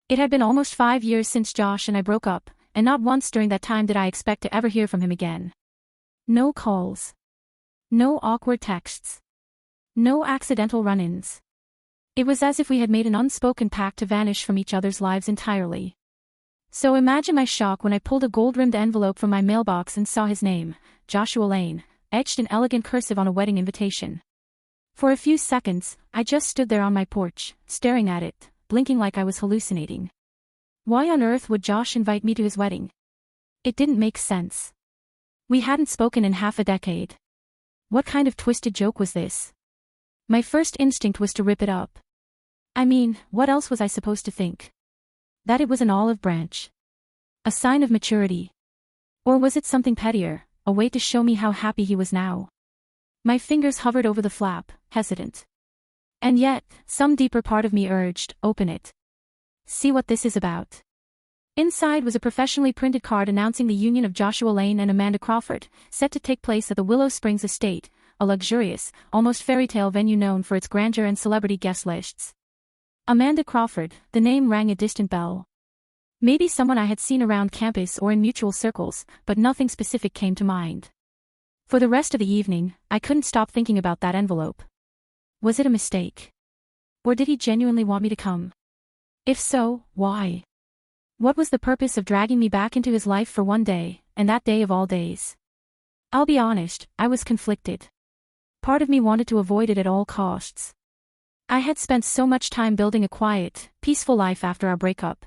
It had been almost 5 years since Josh and I broke up, and not once during that time did I expect to ever hear from him again. No calls. No awkward texts. No accidental run-ins. It was as if we had made an unspoken pact to vanish from each other's lives entirely. So imagine my shock when I pulled a gold-rimmed envelope from my mailbox and saw his name, Joshua Lane, etched in elegant cursive on a wedding invitation. For a few seconds, I just stood there on my porch, staring at it, blinking like I was hallucinating. Why on earth would Josh invite me to his wedding? It didn't make sense. We hadn't spoken in half a decade. What kind of twisted joke was this? My first instinct was to rip it up. I mean, what else was I supposed to think? That it was an olive branch. A sign of maturity. Or was it something pettier, a way to show me how happy he was now? My fingers hovered over the flap, hesitant. And yet, some deeper part of me urged, open it. See what this is about. Inside was a professionally printed card announcing the union of Joshua Lane and Amanda Crawford, set to take place at the Willow Springs Estate, a luxurious, almost fairy tale venue known for its grandeur and celebrity guest lists. Amanda Crawford, the name rang a distant bell. Maybe someone I had seen around campus or in mutual circles, but nothing specific came to mind. For the rest of the evening, I couldn't stop thinking about that envelope. Was it a mistake? Or did he genuinely want me to come? If so, why? What was the purpose of dragging me back into his life for one day, and that day of all days? I'll be honest, I was conflicted. Part of me wanted to avoid it at all costs. I had spent so much time building a quiet, peaceful life after our breakup.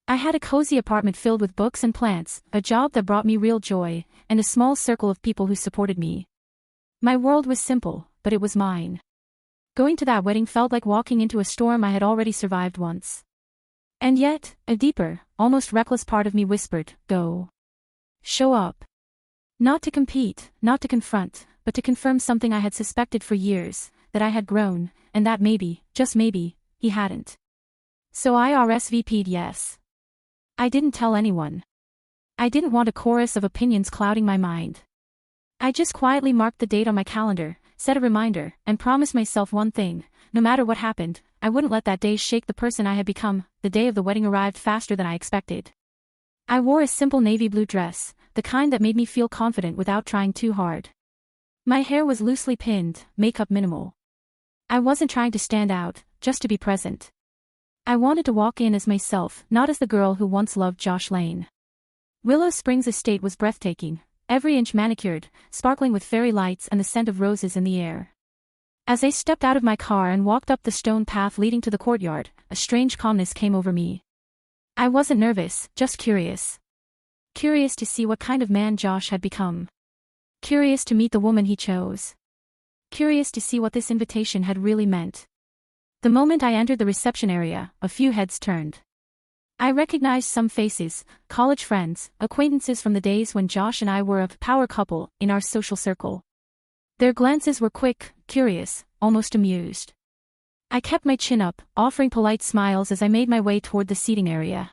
I had a cozy apartment filled with books and plants, a job that brought me real joy, and a small circle of people who supported me. My world was simple, but it was mine. Going to that wedding felt like walking into a storm I had already survived once. And yet, a deeper, almost reckless part of me whispered, go. Show up. Not to compete, not to confront, but to confirm something I had suspected for years, that I had grown, and that maybe, just maybe, he hadn't. So I RSVP'd yes. I didn't tell anyone. I didn't want a chorus of opinions clouding my mind. I just quietly marked the date on my calendar, set a reminder, and promised myself one thing: no matter what happened, I wouldn't let that day shake the person I had become. The day of the wedding arrived faster than I expected. I wore a simple navy blue dress, the kind that made me feel confident without trying too hard. My hair was loosely pinned, makeup minimal. I wasn't trying to stand out, just to be present. I wanted to walk in as myself, not as the girl who once loved Josh Lane. Willow Springs Estate was breathtaking, every inch manicured, sparkling with fairy lights and the scent of roses in the air. As I stepped out of my car and walked up the stone path leading to the courtyard, a strange calmness came over me. I wasn't nervous, just curious. Curious to see what kind of man Josh had become. Curious to meet the woman he chose. Curious to see what this invitation had really meant. The moment I entered the reception area, a few heads turned. I recognized some faces, college friends, acquaintances from the days when Josh and I were a power couple in our social circle. Their glances were quick, curious, almost amused. I kept my chin up, offering polite smiles as I made my way toward the seating area.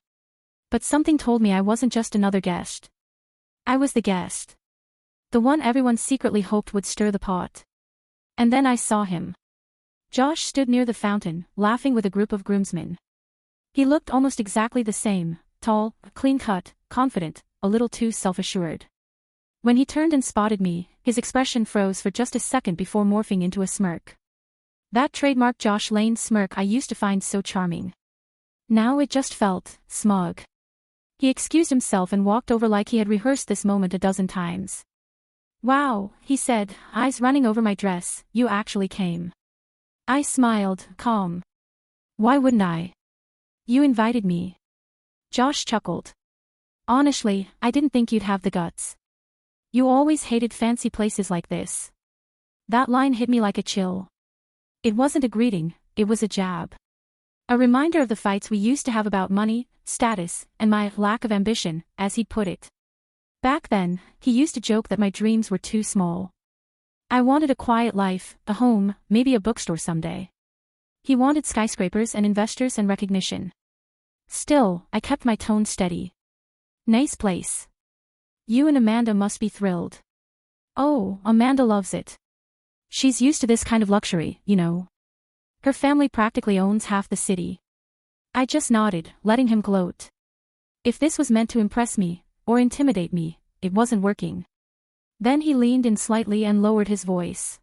But something told me I wasn't just another guest. I was the guest. The one everyone secretly hoped would stir the pot. And then I saw him. Josh stood near the fountain, laughing with a group of groomsmen. He looked almost exactly the same, tall, clean-cut, confident, a little too self-assured. When he turned and spotted me, his expression froze for just a second before morphing into a smirk. That trademark Josh Lane smirk I used to find so charming. Now it just felt smug. He excused himself and walked over like he had rehearsed this moment a dozen times. "Wow," he said, eyes running over my dress, "you actually came." I smiled, calm. "Why wouldn't I? You invited me." Josh chuckled. "Honestly, I didn't think you'd have the guts. You always hated fancy places like this." That line hit me like a chill. It wasn't a greeting, it was a jab. A reminder of the fights we used to have about money, status, and my lack of ambition, as he'd put it. Back then, he used to joke that my dreams were too small. I wanted a quiet life, a home, maybe a bookstore someday. He wanted skyscrapers and investors and recognition. Still, I kept my tone steady. "Nice place. You and Amanda must be thrilled." "Oh, Amanda loves it. She's used to this kind of luxury, you know. Her family practically owns half the city." I just nodded, letting him gloat. If this was meant to impress me, or intimidate me, it wasn't working. Then he leaned in slightly and lowered his voice.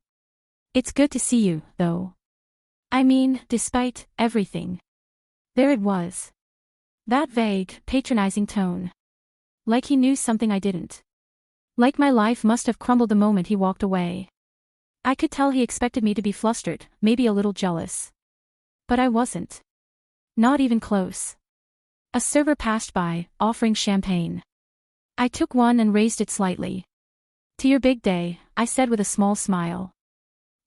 It's good to see you, though. I mean, despite everything. There it was. That vague, patronizing tone. Like he knew something I didn't. Like my life must have crumbled the moment he walked away. I could tell he expected me to be flustered, maybe a little jealous. But I wasn't. Not even close. A server passed by, offering champagne. I took one and raised it slightly. To your big day, I said with a small smile.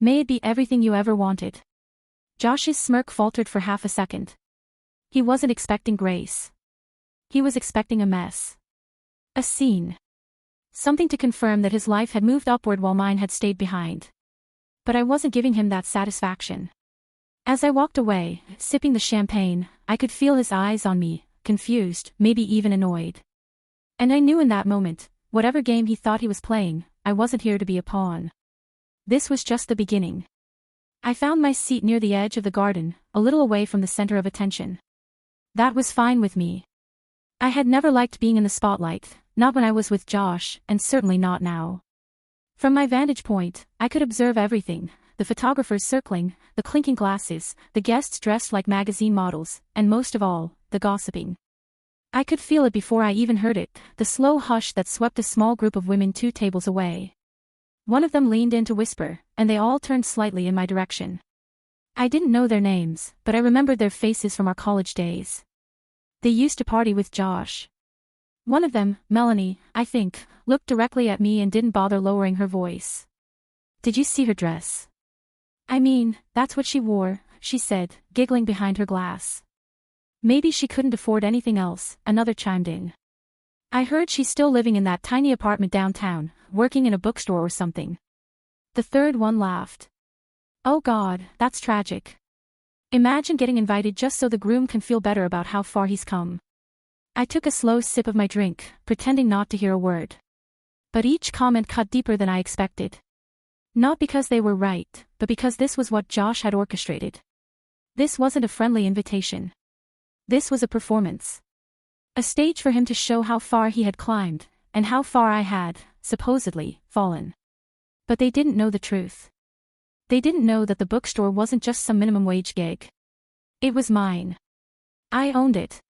May it be everything you ever wanted. Josh's smirk faltered for half a second. He wasn't expecting grace. He was expecting a mess. A scene. Something to confirm that his life had moved upward while mine had stayed behind. But I wasn't giving him that satisfaction. As I walked away, sipping the champagne, I could feel his eyes on me, confused, maybe even annoyed. And I knew in that moment, whatever game he thought he was playing, I wasn't here to be a pawn. This was just the beginning. I found my seat near the edge of the garden, a little away from the center of attention. That was fine with me. I had never liked being in the spotlight, not when I was with Josh, and certainly not now. From my vantage point, I could observe everything, the photographers circling, the clinking glasses, the guests dressed like magazine models, and most of all, the gossiping. I could feel it before I even heard it, the slow hush that swept a small group of women 2 tables away. One of them leaned in to whisper, and they all turned slightly in my direction. I didn't know their names, but I remembered their faces from our college days. They used to party with Josh. One of them, Melanie, I think, looked directly at me and didn't bother lowering her voice. Did you see her dress? I mean, that's what she wore, she said, giggling behind her glass. Maybe she couldn't afford anything else, another chimed in. I heard she's still living in that tiny apartment downtown, working in a bookstore or something. The third one laughed. Oh God, that's tragic. Imagine getting invited just so the groom can feel better about how far he's come. I took a slow sip of my drink, pretending not to hear a word. But each comment cut deeper than I expected. Not because they were right, but because this was what Josh had orchestrated. This wasn't a friendly invitation. This was a performance. A stage for him to show how far he had climbed, and how far I had, supposedly, fallen. But they didn't know the truth. They didn't know that the bookstore wasn't just some minimum wage gig. It was mine. I owned it.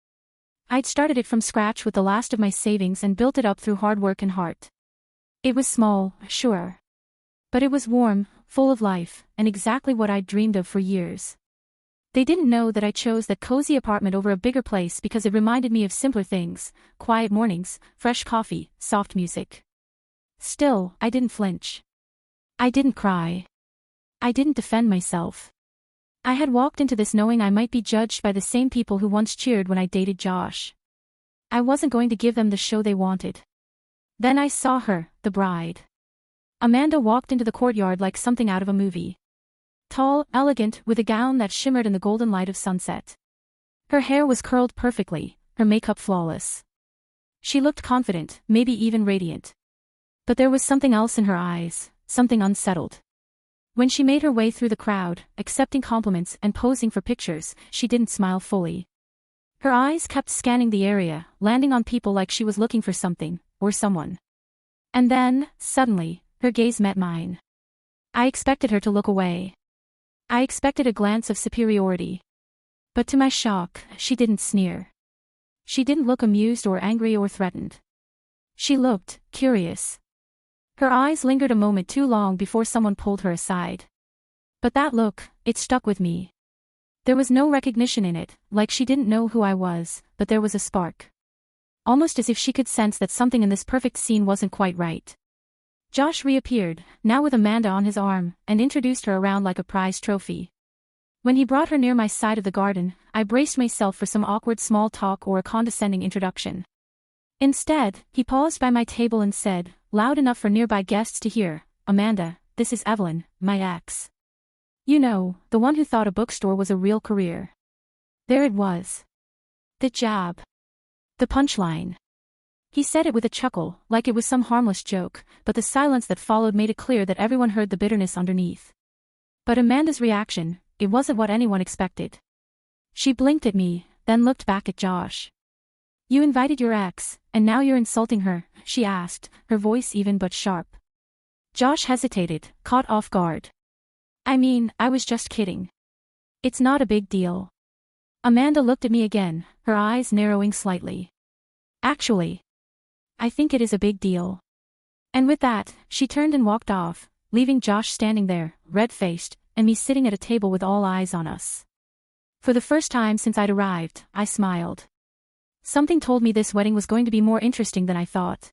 I'd started it from scratch with the last of my savings and built it up through hard work and heart. It was small, sure. But it was warm, full of life, and exactly what I'd dreamed of for years. They didn't know that I chose that cozy apartment over a bigger place because it reminded me of simpler things, quiet mornings, fresh coffee, soft music. Still, I didn't flinch. I didn't cry. I didn't defend myself. I had walked into this knowing I might be judged by the same people who once cheered when I dated Josh. I wasn't going to give them the show they wanted. Then I saw her, the bride. Amanda walked into the courtyard like something out of a movie. Tall, elegant, with a gown that shimmered in the golden light of sunset. Her hair was curled perfectly, her makeup flawless. She looked confident, maybe even radiant. But there was something else in her eyes, something unsettled. When she made her way through the crowd, accepting compliments and posing for pictures, she didn't smile fully. Her eyes kept scanning the area, landing on people like she was looking for something, or someone. And then, suddenly, her gaze met mine. I expected her to look away. I expected a glance of superiority. But to my shock, she didn't sneer. She didn't look amused or angry or threatened. She looked curious. Her eyes lingered a moment too long before someone pulled her aside. But that look, it stuck with me. There was no recognition in it, like she didn't know who I was, but there was a spark. Almost as if she could sense that something in this perfect scene wasn't quite right. Josh reappeared, now with Amanda on his arm, and introduced her around like a prized trophy. When he brought her near my side of the garden, I braced myself for some awkward small talk or a condescending introduction. Instead, he paused by my table and said, loud enough for nearby guests to hear, Amanda, this is Evelyn, my ex. You know, the one who thought a bookstore was a real career. There it was. The jab. The punchline. He said it with a chuckle, like it was some harmless joke, but the silence that followed made it clear that everyone heard the bitterness underneath. But Amanda's reaction, it wasn't what anyone expected. She blinked at me, then looked back at Josh. You invited your ex, and now you're insulting her, she asked, her voice even but sharp. Josh hesitated, caught off guard. I mean, I was just kidding. It's not a big deal. Amanda looked at me again, her eyes narrowing slightly. Actually, I think it is a big deal. And with that, she turned and walked off, leaving Josh standing there, red-faced, and me sitting at a table with all eyes on us. For the first time since I'd arrived, I smiled. Something told me this wedding was going to be more interesting than I thought.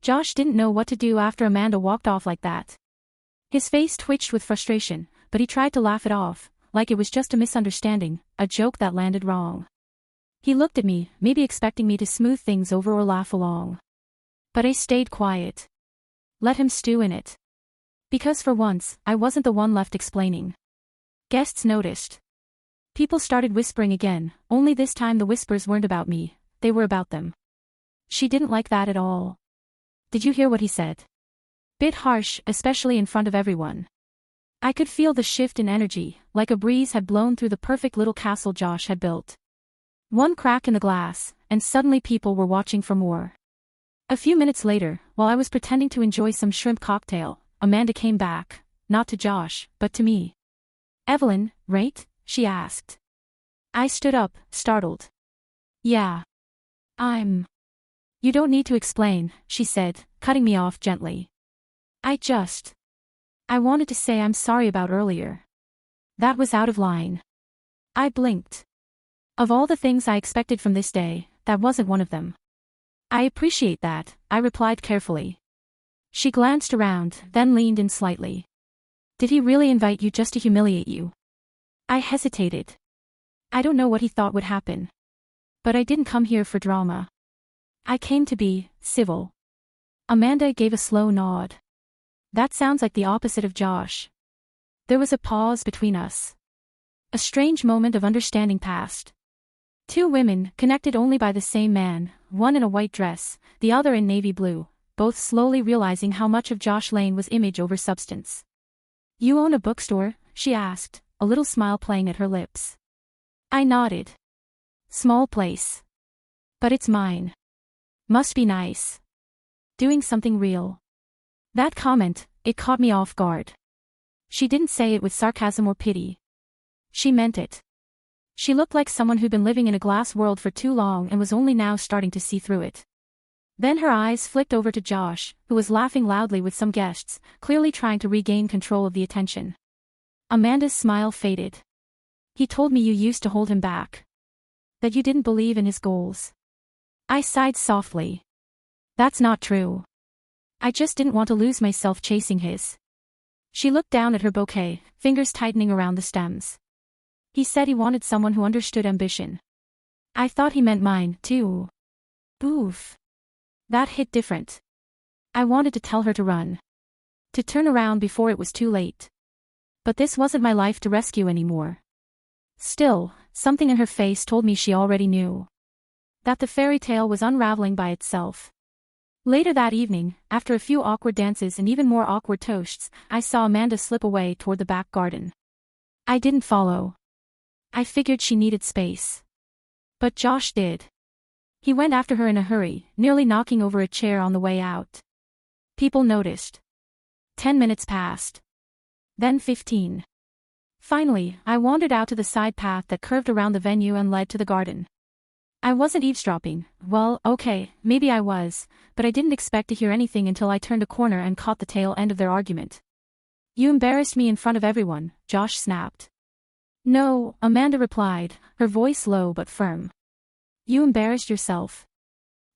Josh didn't know what to do after Amanda walked off like that. His face twitched with frustration, but he tried to laugh it off, like it was just a misunderstanding, a joke that landed wrong. He looked at me, maybe expecting me to smooth things over or laugh along. But I stayed quiet. Let him stew in it. Because for once, I wasn't the one left explaining. Guests noticed. People started whispering again, only this time the whispers weren't about me, they were about them. She didn't like that at all. Did you hear what he said? Bit harsh, especially in front of everyone. I could feel the shift in energy, like a breeze had blown through the perfect little castle Josh had built. One crack in the glass, and suddenly people were watching for more. A few minutes later, while I was pretending to enjoy some shrimp cocktail, Amanda came back, not to Josh, but to me. Evelyn, right? She asked. I stood up, startled. Yeah. You don't need to explain, she said, cutting me off gently. I wanted to say I'm sorry about earlier. That was out of line. I blinked. Of all the things I expected from this day, that wasn't one of them. I appreciate that, I replied carefully. She glanced around, then leaned in slightly. Did he really invite you just to humiliate you? I hesitated. I don't know what he thought would happen. But I didn't come here for drama. I came to be civil. Amanda gave a slow nod. That sounds like the opposite of Josh. There was a pause between us. A strange moment of understanding passed. Two women, connected only by the same man, one in a white dress, the other in navy blue, both slowly realizing how much of Josh Lane was image over substance. You own a bookstore? She asked, a little smile playing at her lips. I nodded. Small place. But it's mine. Must be nice. Doing something real. That comment, it caught me off guard. She didn't say it with sarcasm or pity. She meant it. She looked like someone who'd been living in a glass world for too long and was only now starting to see through it. Then her eyes flicked over to Josh, who was laughing loudly with some guests, clearly trying to regain control of the attention. Amanda's smile faded. He told me you used to hold him back. That you didn't believe in his goals. I sighed softly. That's not true. I just didn't want to lose myself chasing his. She looked down at her bouquet, fingers tightening around the stems. He said he wanted someone who understood ambition. I thought he meant mine, too. Oof. That hit different. I wanted to tell her to run. To turn around before it was too late. But this wasn't my life to rescue anymore. Still, something in her face told me she already knew. That the fairy tale was unraveling by itself. Later that evening, after a few awkward dances and even more awkward toasts, I saw Amanda slip away toward the back garden. I didn't follow. I figured she needed space. But Josh did. He went after her in a hurry, nearly knocking over a chair on the way out. People noticed. 10 minutes passed. Then 15. Finally, I wandered out to the side path that curved around the venue and led to the garden. I wasn't eavesdropping, well, okay, maybe I was, but I didn't expect to hear anything until I turned a corner and caught the tail end of their argument. You embarrassed me in front of everyone, Josh snapped. No, Amanda replied, her voice low but firm. You embarrassed yourself.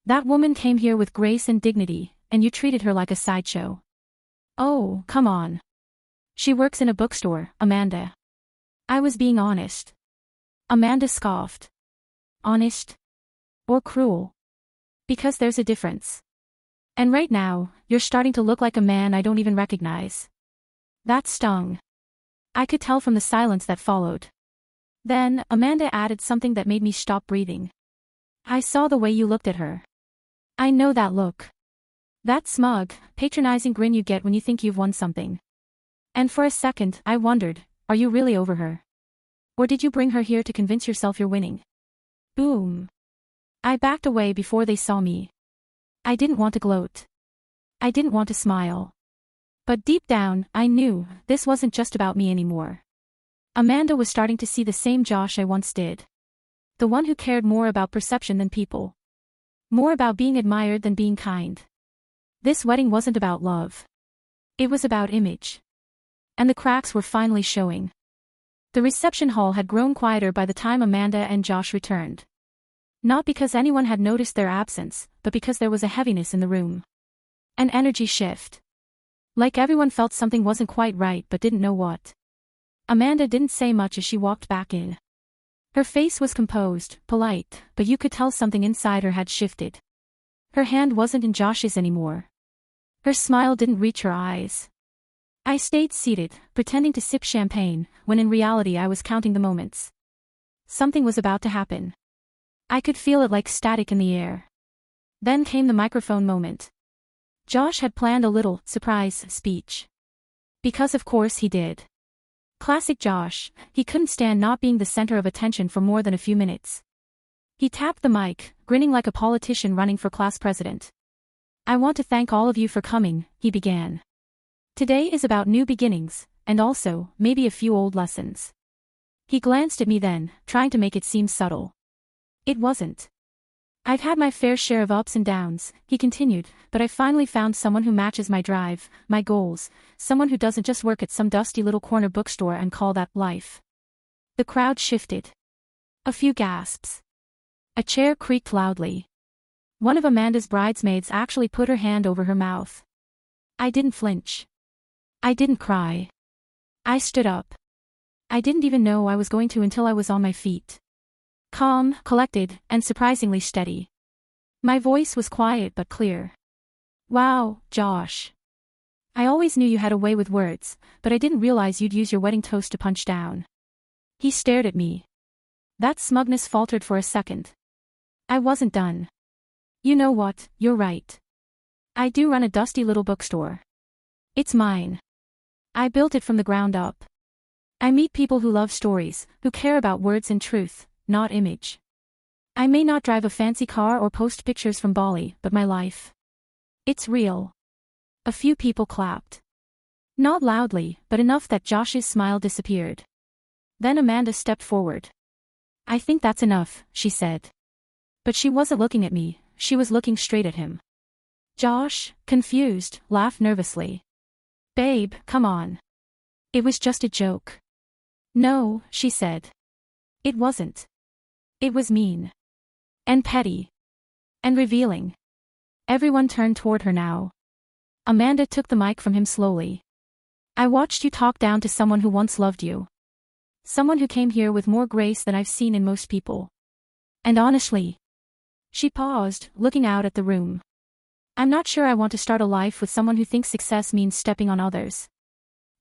That woman came here with grace and dignity, and you treated her like a sideshow. Oh, come on. She works in a bookstore, Amanda. I was being honest. Amanda scoffed. Honest? Or cruel? Because there's a difference. And right now, you're starting to look like a man I don't even recognize. That stung. I could tell from the silence that followed. Then, Amanda added something that made me stop breathing. I saw the way you looked at her. I know that look. That smug, patronizing grin you get when you think you've won something. And for a second, I wondered, are you really over her? Or did you bring her here to convince yourself you're winning? Boom. I backed away before they saw me. I didn't want to gloat. I didn't want to smile. But deep down, I knew this wasn't just about me anymore. Amanda was starting to see the same Josh I once did. The one who cared more about perception than people. More about being admired than being kind. This wedding wasn't about love. It was about image. And the cracks were finally showing. The reception hall had grown quieter by the time Amanda and Josh returned. Not because anyone had noticed their absence, but because there was a heaviness in the room. An energy shift. Like everyone felt something wasn't quite right but didn't know what. Amanda didn't say much as she walked back in. Her face was composed, polite, but you could tell something inside her had shifted. Her hand wasn't in Josh's anymore. Her smile didn't reach her eyes. I stayed seated, pretending to sip champagne, when in reality I was counting the moments. Something was about to happen. I could feel it like static in the air. Then came the microphone moment. Josh had planned a little surprise speech. Because of course he did. Classic Josh, he couldn't stand not being the center of attention for more than a few minutes. He tapped the mic, grinning like a politician running for class president. I want to thank all of you for coming, he began. Today is about new beginnings, and also, maybe a few old lessons. He glanced at me then, trying to make it seem subtle. It wasn't. I've had my fair share of ups and downs, he continued, but I finally found someone who matches my drive, my goals, someone who doesn't just work at some dusty little corner bookstore and call that life. The crowd shifted. A few gasps. A chair creaked loudly. One of Amanda's bridesmaids actually put her hand over her mouth. I didn't flinch. I didn't cry. I stood up. I didn't even know I was going to until I was on my feet. Calm, collected, and surprisingly steady. My voice was quiet but clear. Wow, Josh. I always knew you had a way with words, but I didn't realize you'd use your wedding toast to punch down. He stared at me. That smugness faltered for a second. I wasn't done. You know what, you're right. I do run a dusty little bookstore. It's mine. I built it from the ground up. I meet people who love stories, who care about words and truth, not image. I may not drive a fancy car or post pictures from Bali, but my life. It's real. A few people clapped. Not loudly, but enough that Josh's smile disappeared. Then Amanda stepped forward. I think that's enough, she said. But she wasn't looking at me, she was looking straight at him. Josh, confused, laughed nervously. Babe, come on. It was just a joke. No, she said. It wasn't. It was mean. And petty. And revealing. Everyone turned toward her now. Amanda took the mic from him slowly. I watched you talk down to someone who once loved you. Someone who came here with more grace than I've seen in most people. And honestly. She paused, looking out at the room. I'm not sure I want to start a life with someone who thinks success means stepping on others.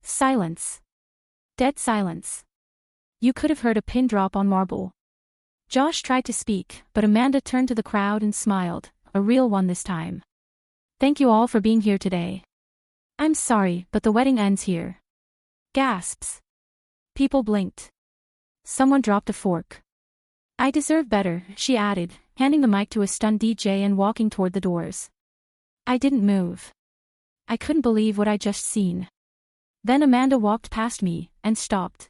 Silence. Dead silence. You could have heard a pin drop on marble. Josh tried to speak, but Amanda turned to the crowd and smiled, a real one this time. Thank you all for being here today. I'm sorry, but the wedding ends here. Gasps. People blinked. Someone dropped a fork. I deserve better, she added, handing the mic to a stunned DJ and walking toward the doors. I didn't move. I couldn't believe what I'd just seen. Then Amanda walked past me, and stopped.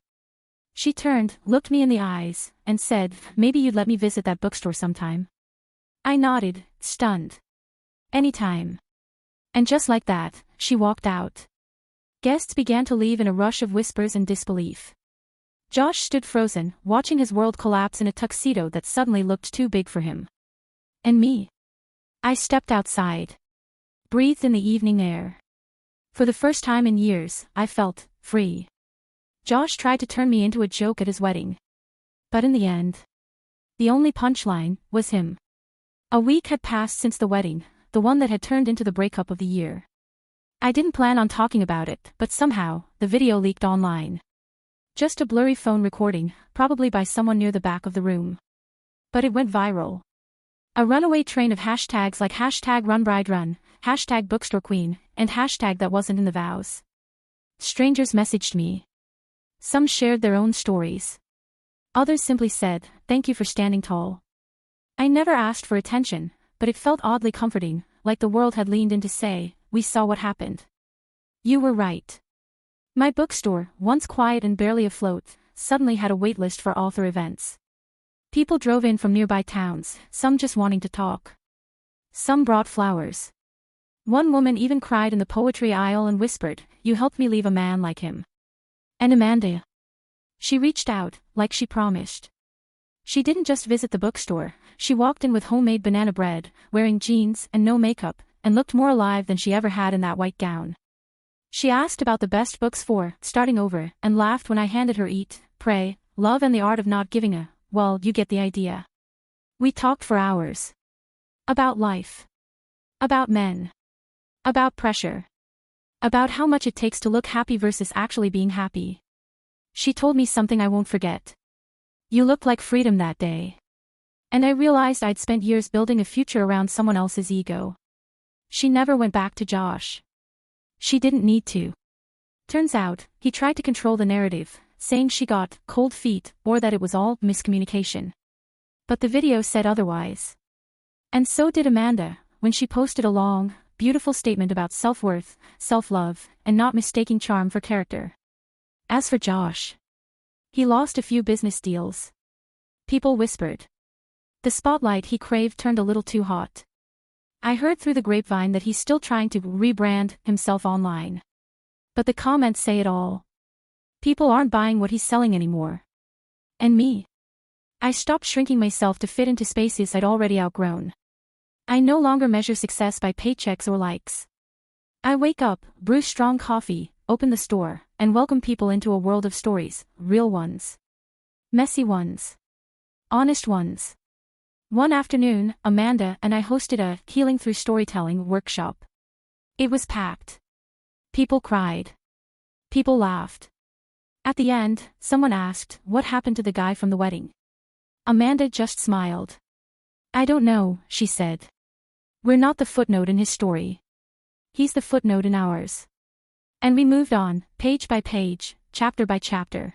She turned, looked me in the eyes, and said, maybe you'd let me visit that bookstore sometime. I nodded, stunned. Anytime. And just like that, she walked out. Guests began to leave in a rush of whispers and disbelief. Josh stood frozen, watching his world collapse in a tuxedo that suddenly looked too big for him. And me. I stepped outside. Breathed in the evening air. For the first time in years, I felt free. Josh tried to turn me into a joke at his wedding. But in the end, the only punchline was him. A week had passed since the wedding, the one that had turned into the breakup of the year. I didn't plan on talking about it, but somehow, the video leaked online. Just a blurry phone recording, probably by someone near the back of the room. But it went viral. A runaway train of hashtags like #RunBrideRun, #BookstoreQueen, and #that wasn't in the vows. Strangers messaged me. Some shared their own stories. Others simply said, thank you for standing tall. I never asked for attention, but it felt oddly comforting, like the world had leaned in to say, "We saw what happened. You were right." My bookstore, once quiet and barely afloat, suddenly had a waitlist for author events. People drove in from nearby towns, some just wanting to talk. Some brought flowers. One woman even cried in the poetry aisle and whispered, "You helped me leave a man like him." And Amanda. She reached out, like she promised. She didn't just visit the bookstore, she walked in with homemade banana bread, wearing jeans and no makeup, and looked more alive than she ever had in that white gown. She asked about the best books for starting over, and laughed when I handed her Eat, Pray, Love and the Art of Not Giving a, well, you get the idea. We talked for hours. About life. About men. About pressure. About how much it takes to look happy versus actually being happy. She told me something I won't forget. "You looked like freedom that day." And I realized I'd spent years building a future around someone else's ego. She never went back to Josh. She didn't need to. Turns out, he tried to control the narrative, saying she got cold feet or that it was all miscommunication. But the video said otherwise. And so did Amanda, when she posted a long, beautiful statement about self-worth, self-love, and not mistaking charm for character. As for Josh, he lost a few business deals. People whispered. The spotlight he craved turned a little too hot. I heard through the grapevine that he's still trying to rebrand himself online. But the comments say it all. People aren't buying what he's selling anymore. And me? I stopped shrinking myself to fit into spaces I'd already outgrown. I no longer measure success by paychecks or likes. I wake up, brew strong coffee, open the store, and welcome people into a world of stories, real ones. Messy ones. Honest ones. One afternoon, Amanda and I hosted a Healing Through Storytelling workshop. It was packed. People cried. People laughed. At the end, someone asked, "What happened to the guy from the wedding?" Amanda just smiled. "I don't know," she said. "We're not the footnote in his story. He's the footnote in ours." And we moved on, page by page, chapter by chapter.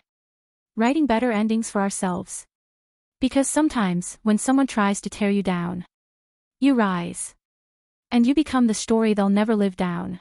Writing better endings for ourselves. Because sometimes, when someone tries to tear you down, you rise. And you become the story they'll never live down.